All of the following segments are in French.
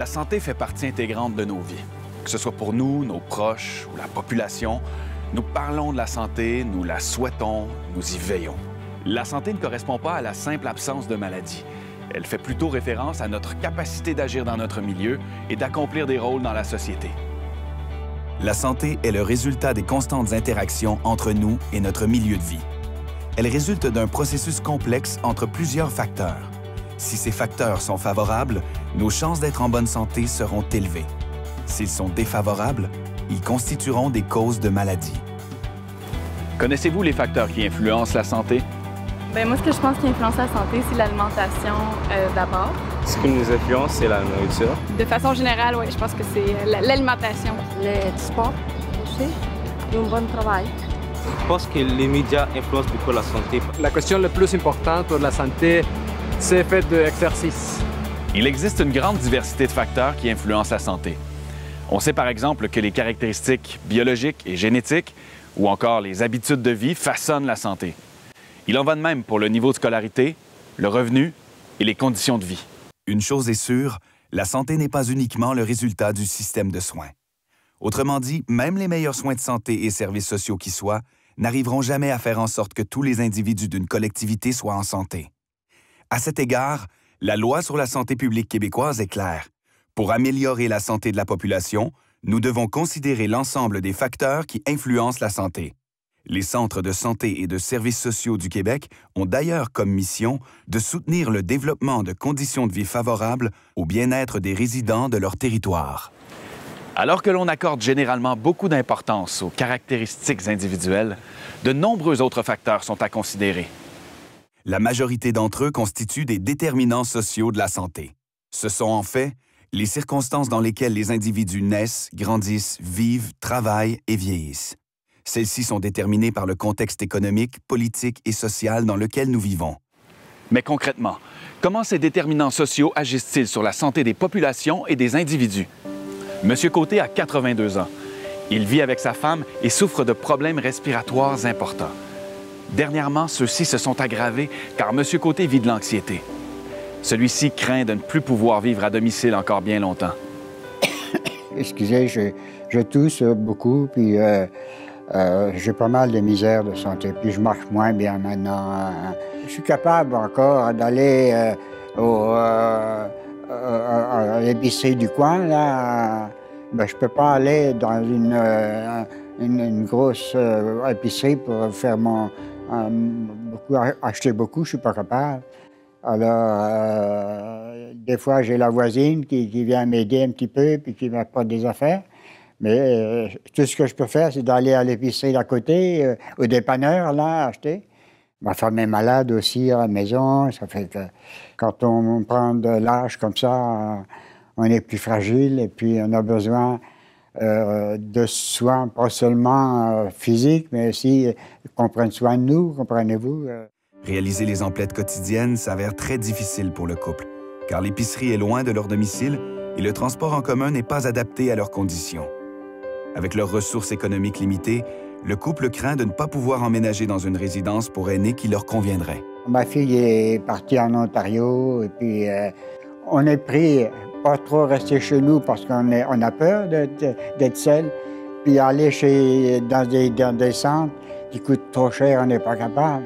La santé fait partie intégrante de nos vies. Que ce soit pour nous, nos proches ou la population, nous parlons de la santé, nous la souhaitons, nous y veillons. La santé ne correspond pas à la simple absence de maladie. Elle fait plutôt référence à notre capacité d'agir dans notre milieu et d'accomplir des rôles dans la société. La santé est le résultat des constantes interactions entre nous et notre milieu de vie. Elle résulte d'un processus complexe entre plusieurs facteurs. Si ces facteurs sont favorables, nos chances d'être en bonne santé seront élevées. S'ils sont défavorables, ils constitueront des causes de maladies. Connaissez-vous les facteurs qui influencent la santé? Bien, moi, ce que je pense qui influence la santé, c'est l'alimentation d'abord. Ce qui nous influence, c'est la nourriture. De façon générale, oui, je pense que c'est l'alimentation. Le sport aussi, et un bon travail. Je pense que les médias influencent beaucoup la santé. La question la plus importante pour la santé, c'est le fait de l'exercice. Il existe une grande diversité de facteurs qui influencent la santé. On sait par exemple que les caractéristiques biologiques et génétiques ou encore les habitudes de vie façonnent la santé. Il en va de même pour le niveau de scolarité, le revenu et les conditions de vie. Une chose est sûre, la santé n'est pas uniquement le résultat du système de soins. Autrement dit, même les meilleurs soins de santé et services sociaux qui soient n'arriveront jamais à faire en sorte que tous les individus d'une collectivité soient en santé. À cet égard, la loi sur la santé publique québécoise est claire. Pour améliorer la santé de la population, nous devons considérer l'ensemble des facteurs qui influencent la santé. Les centres de santé et de services sociaux du Québec ont d'ailleurs comme mission de soutenir le développement de conditions de vie favorables au bien-être des résidents de leur territoire. Alors que l'on accorde généralement beaucoup d'importance aux caractéristiques individuelles, de nombreux autres facteurs sont à considérer. La majorité d'entre eux constituent des déterminants sociaux de la santé. Ce sont en fait les circonstances dans lesquelles les individus naissent, grandissent, vivent, travaillent et vieillissent. Celles-ci sont déterminées par le contexte économique, politique et social dans lequel nous vivons. Mais concrètement, comment ces déterminants sociaux agissent-ils sur la santé des populations et des individus? Monsieur Côté a 82 ans. Il vit avec sa femme et souffre de problèmes respiratoires importants. Dernièrement, ceux-ci se sont aggravés car Monsieur Côté vit de l'anxiété. Celui-ci craint de ne plus pouvoir vivre à domicile encore bien longtemps. Excusez, je tousse beaucoup, puis j'ai pas mal de misère de santé, puis je marche moins bien maintenant. Je suis capable encore d'aller à l'épicerie du coin, là. Ben, je peux pas aller dans une grosse épicerie pour faire acheter beaucoup, je suis pas capable. Alors, des fois, j'ai la voisine qui vient m'aider un petit peu, puis qui m'apporte des affaires. Mais tout ce que je peux faire, c'est d'aller à l'épicerie d'à côté, au dépanneur, là, acheter. Ma femme est malade aussi à la maison. Ça fait que quand on prend de l'âge comme ça, on est plus fragile et puis on a besoin de soins, pas seulement physiques, mais aussi qu'on prenne soin de nous, comprenez-vous? Réaliser les emplettes quotidiennes s'avère très difficile pour le couple, car l'épicerie est loin de leur domicile et le transport en commun n'est pas adapté à leurs conditions. Avec leurs ressources économiques limitées, le couple craint de ne pas pouvoir emménager dans une résidence pour aînés qui leur conviendrait. Ma fille est partie en Ontario et puis on est pris pas trop rester chez nous parce qu'on a peur d'être seul. Puis aller dans des centres qui coûtent trop cher, on n'est pas capable.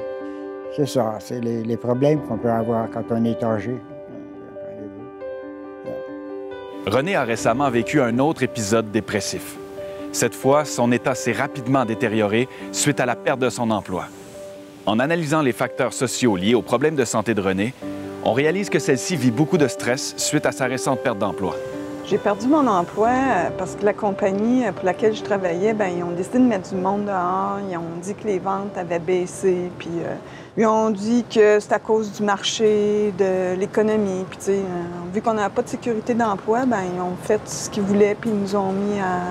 C'est ça, c'est les problèmes qu'on peut avoir quand on est âgé. René a récemment vécu un autre épisode dépressif. Cette fois, son état s'est rapidement détérioré suite à la perte de son emploi. En analysant les facteurs sociaux liés aux problèmes de santé de René, on réalise que celle-ci vit beaucoup de stress suite à sa récente perte d'emploi. J'ai perdu mon emploi parce que la compagnie pour laquelle je travaillais, bien, ils ont décidé de mettre du monde dehors. Ils ont dit que les ventes avaient baissé, puis ils ont dit que c'est à cause du marché, de l'économie. Puis, tu sais, vu qu'on n'avait pas de sécurité d'emploi, bien, ils ont fait ce qu'ils voulaient, puis ils nous ont mis à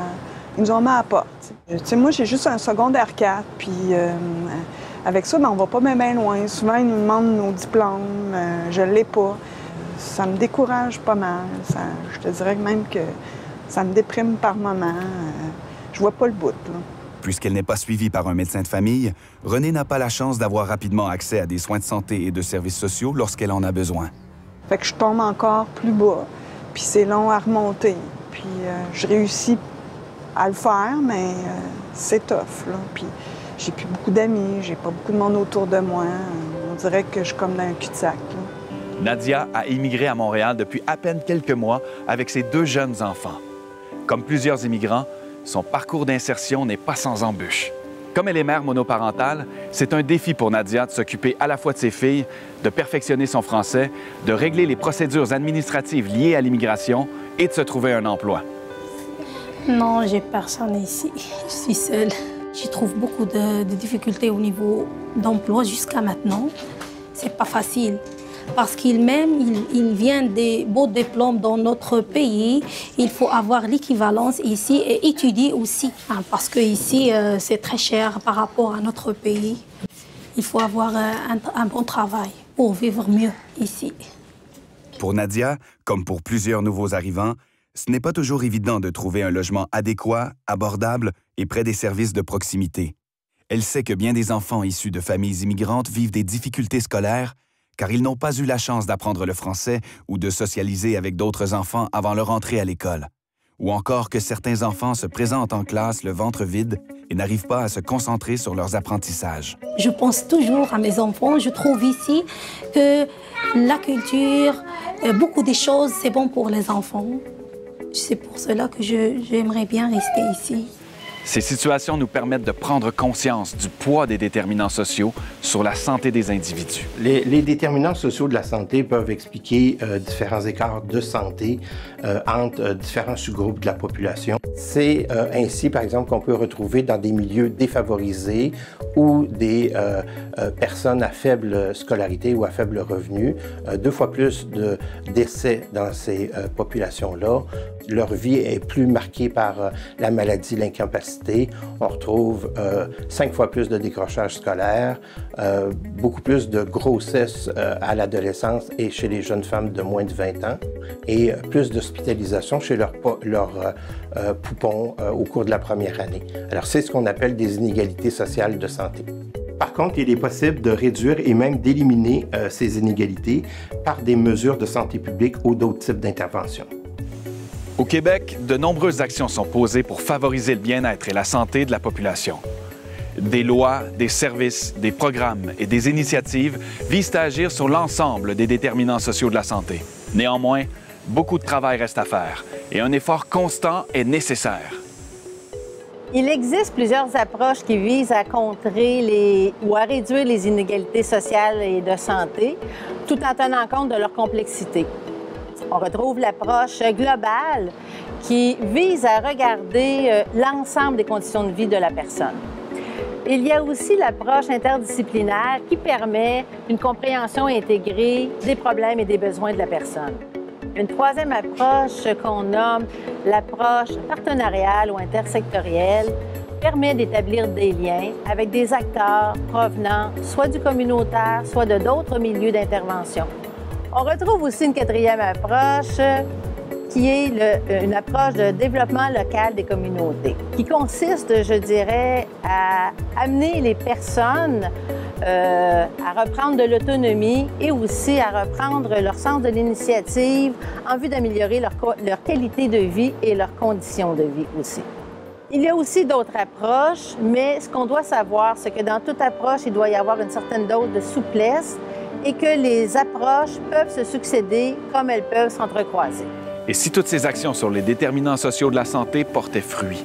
la porte. Tu sais, moi, j'ai juste un secondaire 4, puis avec ça, bien, on va pas bien loin. Souvent, ils nous demandent nos diplômes, je l'ai pas. Ça me décourage pas mal. Je te dirais même que ça me déprime par moments. Je vois pas le bout, là. Puisqu'elle n'est pas suivie par un médecin de famille, Renée n'a pas la chance d'avoir rapidement accès à des soins de santé et de services sociaux lorsqu'elle en a besoin. Fait que je tombe encore plus bas. puis c'est long à remonter. Puis je réussis à le faire, mais c'est tough, là. Puis j'ai plus beaucoup d'amis, j'ai pas beaucoup de monde autour de moi. On dirait que je suis comme dans un cul-de-sac, là. Nadia a immigré à Montréal depuis à peine quelques mois avec ses 2 jeunes enfants. Comme plusieurs immigrants, son parcours d'insertion n'est pas sans embûches. Comme elle est mère monoparentale, c'est un défi pour Nadia de s'occuper à la fois de ses filles, de perfectionner son français, de régler les procédures administratives liées à l'immigration et de se trouver un emploi. Non, j'ai personne ici. Je suis seule. Je trouve beaucoup de difficultés au niveau d'emploi jusqu'à maintenant. C'est pas facile. Parce qu'il vient des beaux diplômes dans notre pays. Il faut avoir l'équivalence ici et étudier aussi. Parce qu'ici, c'est très cher par rapport à notre pays. Il faut avoir un bon travail pour vivre mieux ici. Pour Nadia, comme pour plusieurs nouveaux arrivants, ce n'est pas toujours évident de trouver un logement adéquat, abordable et près des services de proximité. Elle sait que bien des enfants issus de familles immigrantes vivent des difficultés scolaires car ils n'ont pas eu la chance d'apprendre le français ou de socialiser avec d'autres enfants avant leur entrée à l'école. Ou encore que certains enfants se présentent en classe le ventre vide et n'arrivent pas à se concentrer sur leurs apprentissages. Je pense toujours à mes enfants. Je trouve ici que la culture, beaucoup de choses, c'est bon pour les enfants. C'est pour cela que j'aimerais bien rester ici. Ces situations nous permettent de prendre conscience du poids des déterminants sociaux sur la santé des individus. Les déterminants sociaux de la santé peuvent expliquer différents écarts de santé entre différents sous-groupes de la population. C'est ainsi, par exemple, qu'on peut retrouver dans des milieux défavorisés ou des personnes à faible scolarité ou à faible revenu, 2 fois plus de décès dans ces populations-là. Leur vie est plus marquée par la maladie, l'incapacité. On retrouve 5 fois plus de décrochage scolaire, beaucoup plus de grossesse à l'adolescence et chez les jeunes femmes de moins de 20 ans, et plus d'hospitalisation chez leurs poupons au cours de la première année. Alors, c'est ce qu'on appelle des inégalités sociales de santé. Par contre, il est possible de réduire et même d'éliminer ces inégalités par des mesures de santé publique ou d'autres types d'interventions. Au Québec, de nombreuses actions sont posées pour favoriser le bien-être et la santé de la population. Des lois, des services, des programmes et des initiatives visent à agir sur l'ensemble des déterminants sociaux de la santé. Néanmoins, beaucoup de travail reste à faire et un effort constant est nécessaire. Il existe plusieurs approches qui visent à contrer ou à réduire les inégalités sociales et de santé, tout en tenant compte de leur complexité. On retrouve l'approche globale qui vise à regarder l'ensemble des conditions de vie de la personne. Il y a aussi l'approche interdisciplinaire qui permet une compréhension intégrée des problèmes et des besoins de la personne. Une troisième approche qu'on nomme l'approche partenariale ou intersectorielle permet d'établir des liens avec des acteurs provenant soit du communautaire, soit de d'autres milieux d'intervention. On retrouve aussi une quatrième approche qui est une approche de développement local des communautés, qui consiste, je dirais, à amener les personnes à reprendre de l'autonomie et aussi à reprendre leur sens de l'initiative en vue d'améliorer leur qualité de vie et leurs conditions de vie aussi. Il y a aussi d'autres approches, mais ce qu'on doit savoir, c'est que dans toute approche, il doit y avoir une certaine dose de souplesse et que les approches peuvent se succéder comme elles peuvent s'entrecroiser. Et si toutes ces actions sur les déterminants sociaux de la santé portaient fruit,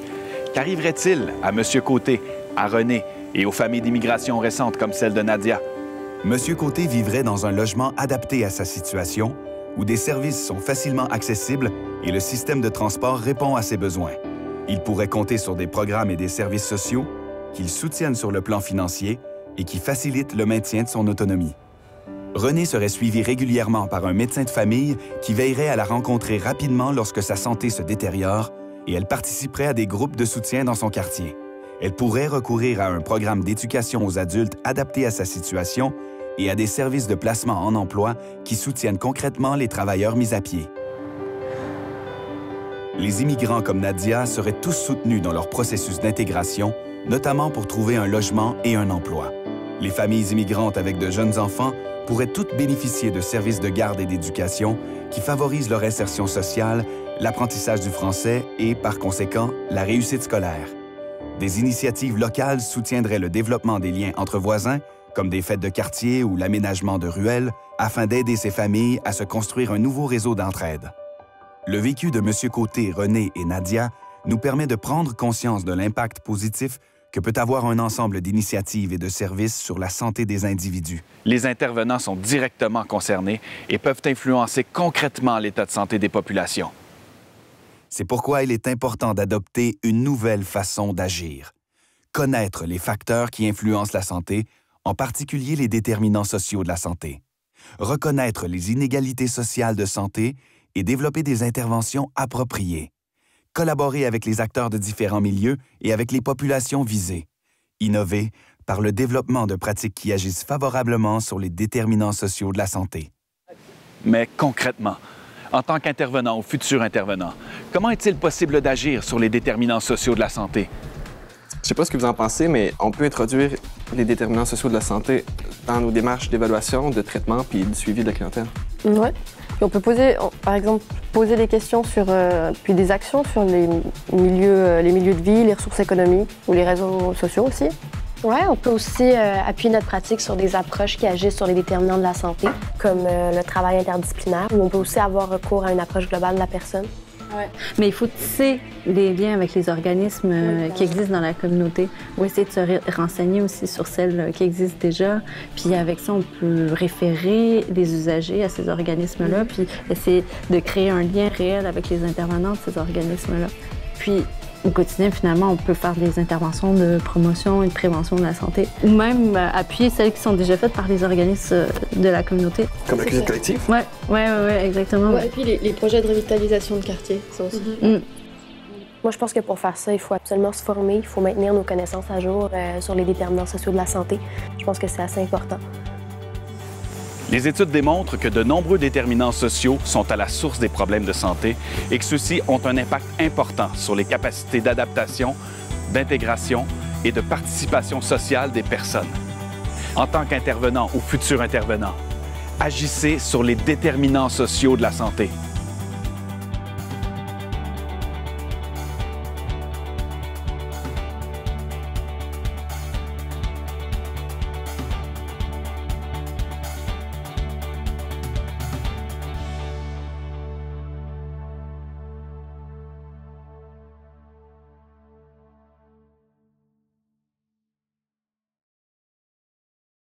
qu'arriverait-il à M. Côté, à René et aux familles d'immigration récentes comme celle de Nadia? M. Côté vivrait dans un logement adapté à sa situation, où des services sont facilement accessibles et le système de transport répond à ses besoins. Il pourrait compter sur des programmes et des services sociaux qu'il soutiennent sur le plan financier et qui facilitent le maintien de son autonomie. René serait suivi régulièrement par un médecin de famille qui veillerait à la rencontrer rapidement lorsque sa santé se détériore et elle participerait à des groupes de soutien dans son quartier. Elle pourrait recourir à un programme d'éducation aux adultes adapté à sa situation et à des services de placement en emploi qui soutiennent concrètement les travailleurs mis à pied. Les immigrants comme Nadia seraient tous soutenus dans leur processus d'intégration, notamment pour trouver un logement et un emploi. Les familles immigrantes avec de jeunes enfants pourraient toutes bénéficier de services de garde et d'éducation qui favorisent leur insertion sociale, l'apprentissage du français et, par conséquent, la réussite scolaire. Des initiatives locales soutiendraient le développement des liens entre voisins, comme des fêtes de quartier ou l'aménagement de ruelles, afin d'aider ces familles à se construire un nouveau réseau d'entraide. Le vécu de M. Côté, René et Nadia nous permet de prendre conscience de l'impact positif que peut avoir un ensemble d'initiatives et de services sur la santé des individus. Les intervenants sont directement concernés et peuvent influencer concrètement l'état de santé des populations. C'est pourquoi il est important d'adopter une nouvelle façon d'agir. Connaître les facteurs qui influencent la santé, en particulier les déterminants sociaux de la santé. Reconnaître les inégalités sociales de santé et développer des interventions appropriées. Collaborer avec les acteurs de différents milieux et avec les populations visées. Innover par le développement de pratiques qui agissent favorablement sur les déterminants sociaux de la santé. Mais concrètement, en tant qu'intervenant ou futur intervenant, comment est-il possible d'agir sur les déterminants sociaux de la santé? Je ne sais pas ce que vous en pensez, mais on peut introduire les déterminants sociaux de la santé dans nos démarches d'évaluation, de traitement puis de suivi de la clientèle. Oui. On peut par exemple, poser des questions sur, puis des actions sur les milieux de vie, les ressources économiques ou les réseaux sociaux aussi. Oui, on peut aussi appuyer notre pratique sur des approches qui agissent sur les déterminants de la santé, comme le travail interdisciplinaire, où on peut aussi avoir recours à une approche globale de la personne. Ouais. Mais il faut tisser des liens avec les organismes qui existent dans la communauté ou essayer de se renseigner aussi sur celles qui existent déjà. Puis avec ça, on peut référer les usagers à ces organismes-là, puis essayer de créer un lien réel avec les intervenants de ces organismes-là. Puis au quotidien, finalement, on peut faire des interventions de promotion et de prévention de la santé ou même appuyer celles qui sont déjà faites par les organismes de la communauté. Comme la cuisine collective? Oui, exactement. Ouais, et puis les projets de revitalisation de quartier, ça aussi. Moi, je pense que pour faire ça, il faut absolument se former, il faut maintenir nos connaissances à jour sur les déterminants sociaux de la santé. Je pense que c'est assez important. Les études démontrent que de nombreux déterminants sociaux sont à la source des problèmes de santé et que ceux-ci ont un impact important sur les capacités d'adaptation, d'intégration et de participation sociale des personnes. En tant qu'intervenant ou futur intervenant, agissez sur les déterminants sociaux de la santé.